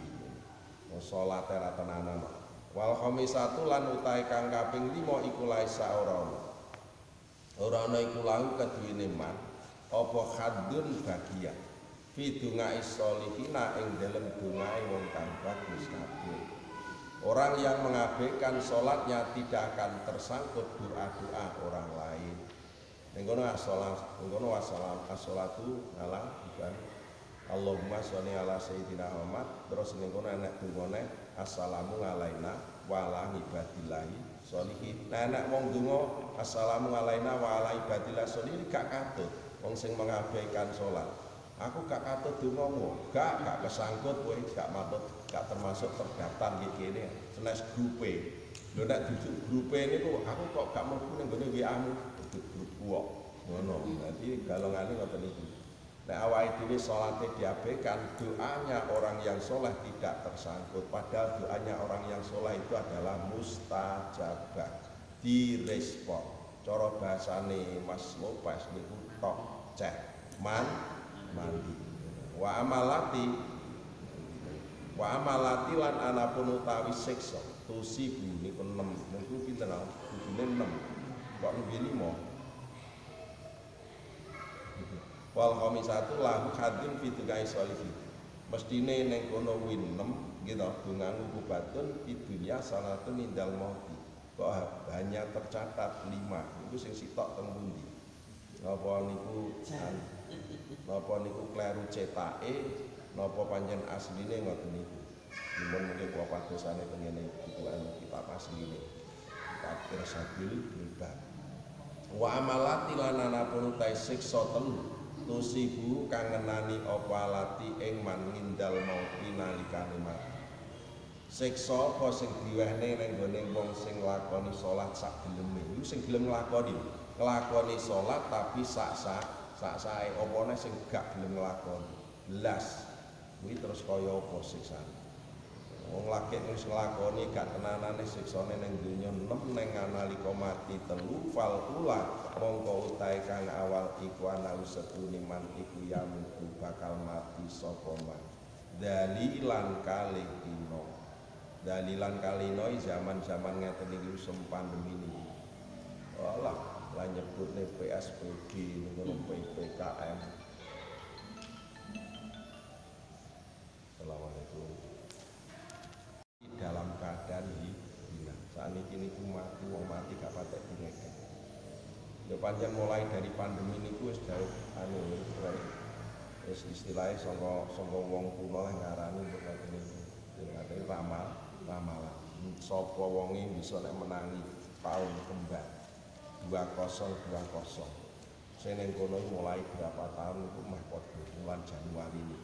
Speaker 1: Salat era tenanan. Wal khamisatu lan utahe kang kaping 5 iku laisa ora ana iku lahu kedhuwene man apa haddun bagian fi dungai sholihina ing dalem dongae wong kang bagus kabeh. Orang yang mengabaikan sholatnya tidak akan tersangkut doa-doa orang lain. Ning kono as-sholatu ala bukan Allahumma sholli ala sayyidina Muhammad. Terus ning kono enek dungane assalamu alaina wa ala ibadillahi sholihin. Nah nek wong donga assalamu alaina wa ala ibadillahi sholihin gak katut wong sing mengabaikan salat. Aku gak katut dongamu, gak kesangkut kowe, gak matut, gak termasuk terdaftar iki kene senes grupe. Lho nek duduk grupe niku aku kok gak mlebu ning gone WA-mu, duduk grup kok. Ngono. Dadi galongane ngoten iki. Nek awake dhewe salate diabaikan, doanya orang yang soleh tidak tersangkut. Padahal doanya orang yang soleh itu adalah mustajabah, direspon. cara bahasane Mas Lopez niku tok cek mandi. Wa amalati lan anapun utawi siksa tusibu niku 6 niku pinten ah kudune 6 kok nembe 5 wal khamisatu lahu hadin fi tugai sholihin mestine ning kono kuwi 6 gitu dungan kubatun di dunia salatun indal mauti kok hanya tercatat 5 itu sing sitok teng pundi napa niku kleru cetake napa pancen asline ngoten niku mun mungkin kula padosane tengene bukuan kitab asline takdir sabil bilbab wa amalati lan anapun ta siksa telu tusibu kang ngenani apa alati ing man ngindal mauti nalikane mati siksa apa sing diwehne ning gone wong sing lakoni salat sak geleme iku sing gelem nglakoni salat tapi sak-sae opone sing gak gelem nglakoni belas kuwi terus kaya apa siksane wong laki wis nglakoni gak tenanane siksane ning donya 6 ning nalika mati 3 fal ula mongko utahe kang awal iku ana setune man iku yamutu bakal mati sapa man dalilan kalino zaman-zaman ngeten iki usum pandemi niki alah lah nyebutne PSBB ngono PPKM. Assalamualaikum. Dalam keadaan hina sakniki niku mati wong mati gak patek dingeken. Ya pancen mulai dari pandemi niku wis jauh wis istilahnya saka wong kuno lah ngarani ngoten niku. Ngene ramalan. Sapa wonge bisa nek menangi tahun kembang 2020. Sing ning kono mulai berapa tahun itu mah padha bulan Januari ini.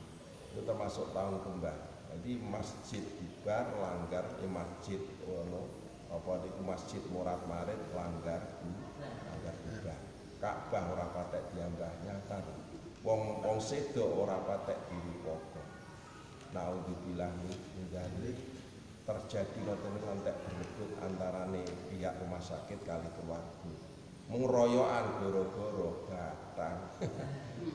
Speaker 1: Itu termasuk tahun kembang. Jadi masjid dibar langgar masjid ono apa niku masjid Murad Marid langgar dibar. Ka'bah ora patek diambah nyata. Wong sedo ora patek dirupakan. Naudzubillah min dzalik terjadi ngontek berebut antarane pihak rumah sakit kali keluarga. Mung royokan goro-goro batang.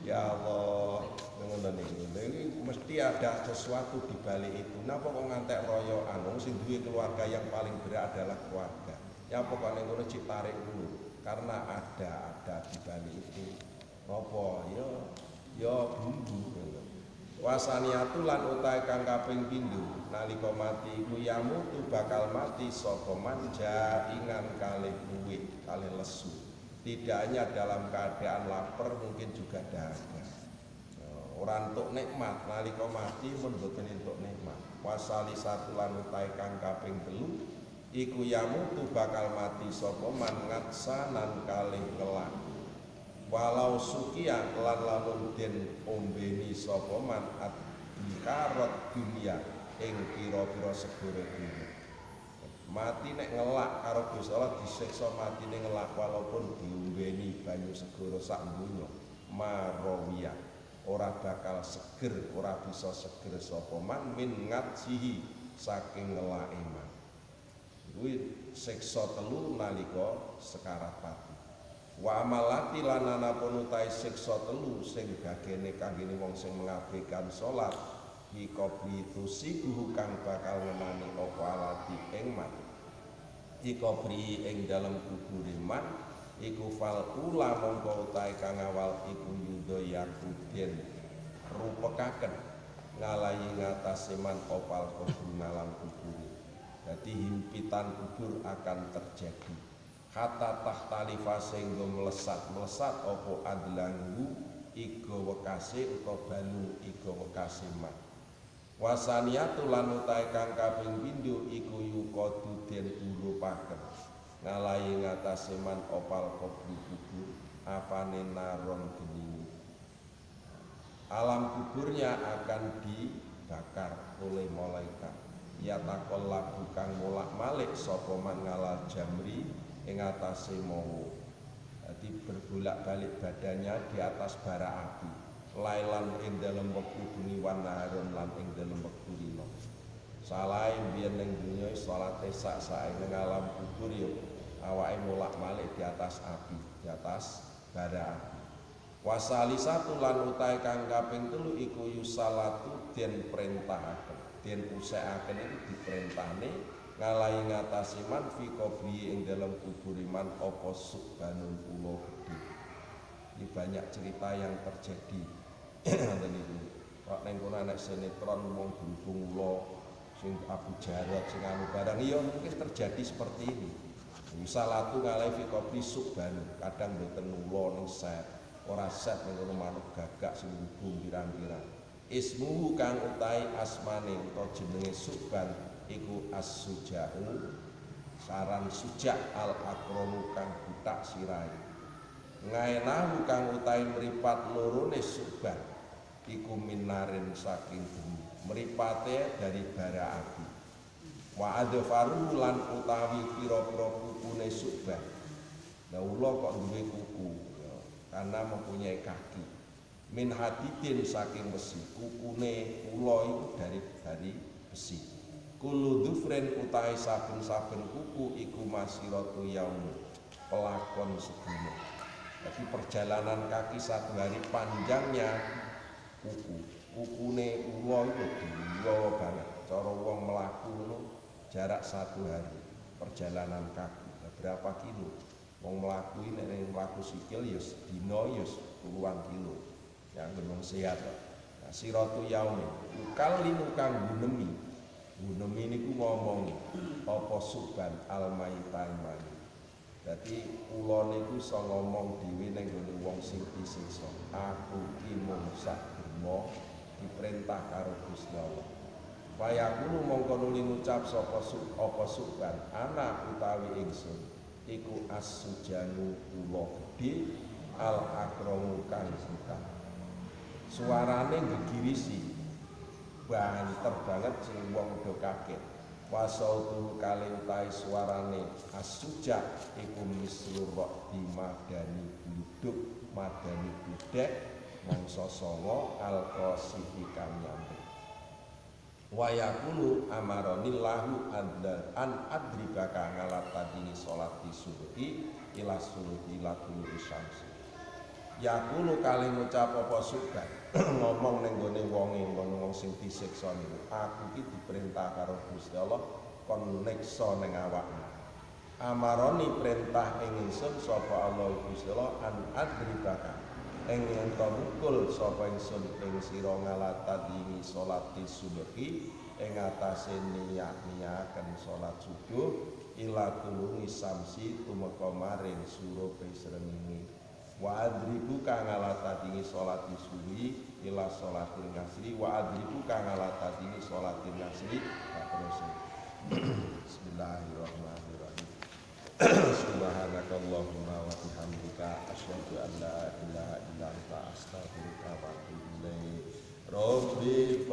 Speaker 1: Ya Allah, ngono niku. Ini mesti ada sesuatu di balik itu. Napa kok ngantek royokan? Wong sing duwe keluarga yang paling berat adalah keluarga. Ya pokoknya ngono citarik dulu. Karena ada di balik itu. Napa? Ya bumbu. Wasaniatu lan utahe kang kaping pindho nalika mati iku yamutu bakal mati sapa manja ingan kalih duwe kalih lesu. Tidak hanya dalam keadaan lapar mungkin juga dahaga. Ora entuk nikmat nalika mati mun boten entuk nikmat. Wasalisatu lan utahe kang kaping 3 iku yamutu bakal mati sapa man ngatsanan kalih ngelak. Walau sukia lan lamun den ombeni sapa man adkarot dunia ing pira-pira segara dunia mati nek ngelak karo Gusti Allah disiksa mati nek ngelak walaupun diombeni banyu segara sak donya marawiya ora bakal seger ora bisa seger sapa man min ngatsihi saking ngelake man kuwi siksa telu nalika sekarat pati. Wa amalati lan anapun utahe siksa telu sing gagene kanggene wong sing mengabaikan salat hi qabli tusibuh kang bakal ngenani apa alati ing man hi qabri ing dalem kubure man iku fal ula mongko utahe kang awal iku yuda yakuden rupekaken ngalahi ngatasé man opal kubur ngalam kubur dadi himpitan kubur akan terjadi kata tahtalifa sehingga melesat opo adlangu igo wekase utawa balu igo wekase mat wasaniyatu lan utahe kang kaping pindho iku yuqadu den urupaken ngalahi ngatasé man opal kubur apane naron geni alam kuburnya akan dibakar oleh malaikat ya takolla kang molak-malik sapa man ngalal jamri ing atase mawa. Dadi berbolak-balik badannya di atas bara api. Lailan ing dalem wektu bengi wan naharon lan ing dalem wektu rina. Salahe biyen ning dunya salate sak-sae ning alam kubur yo awake molak-malik di atas api, di atas bara api. Wasali satu lan utahe kang kaping 3 iku yusalatu den perintahaken, den usekaken iku diperintahne ngalahi ngatasi man fi qabri ing dalam kubur iman apa subhanul ulo gede. Ini banyak cerita yang terjadi. Ngoten niku. Kok ning kono ana sinetron wong berhubung ulo sing Abu Jarot sing anu barang iya mungkin terjadi seperti ini. Yusalatu ngalahi fi qabri subhan, kadang mboten ulo ning set, ora set ning kono manuk gagak sing hubung pirang-pirang. Ismuhu kang utahe asmane utawa jenenge subhan iku as-suja'u saran sujak al-akramu kang butak sirai ngaenahu kang utahe mripat lorone subhan iku minarin saking bumi mripate dari bara api wa adfaru lan utawi pira-pira kukune subhan lha ula kok duwe kuku ya, karena mempunyai kaki min hadidin saking besi kukune ula iku dari besi Kulu dhufren utahe saben-saben kuku iku masiratu yaum pelakon sedina. Jadi perjalanan kaki satu hari panjangnya kukune ula itu dawa banget. Cara wong mlaku ngono jarak satu hari perjalanan kaki. Berapa kilo? Wong mlaku iki nek mlaku sikil ya sedina ya puluhan kilo. Yang memang sehat. Nah, siratu yaum ukal limu kang gunemi Gunem ini ku ngomong apa subhan al-maitaimani. Jadi kula niku iso ngomong dhewe ning gone wong sing disiksa. Aku ki mung sak derma diperintah karo Gusti Allah. Wayakulu mongko nuli ngucap sapa subhan ana utawi ingsun iku as-sujanu kula gedhe al-akramu kang suka. Suarane gegirisi banter banget sing wong do kaget. Wasautu kali utai suarane as-suja iku misrur di madani bluduk madani budek mangsa songo al-qasifikan nyambut. Wayakulu amaronillahu an adribaka ngalat tadini sholat di subuhi ila subuhi latul isyamsi. Yakulu kali ngucap apa subhan ngomong ning gone wong sing disiksa niku aku iki diperintah karo Gusti Allah kon neksa ning awakmu amaroni perintah ing ingsun sapa Allah Gusti Allah an adribaka ing yen to mukul sapa ingsun ing sira ngalatati salati subuhi ing atase niyaken salat subuh ila tulungi samsi tumeka maring surupe srengenge wa adriku kang ngalatati salati subuhi ila salatil ngasri wa adriku kang ngalatati salatil ngasri terus bismillahirrahmanirrahim subhanakallahumma wa bihamdika asyhadu an la ilaha illa anta astaghfiruka wa atubu ilaik rabbi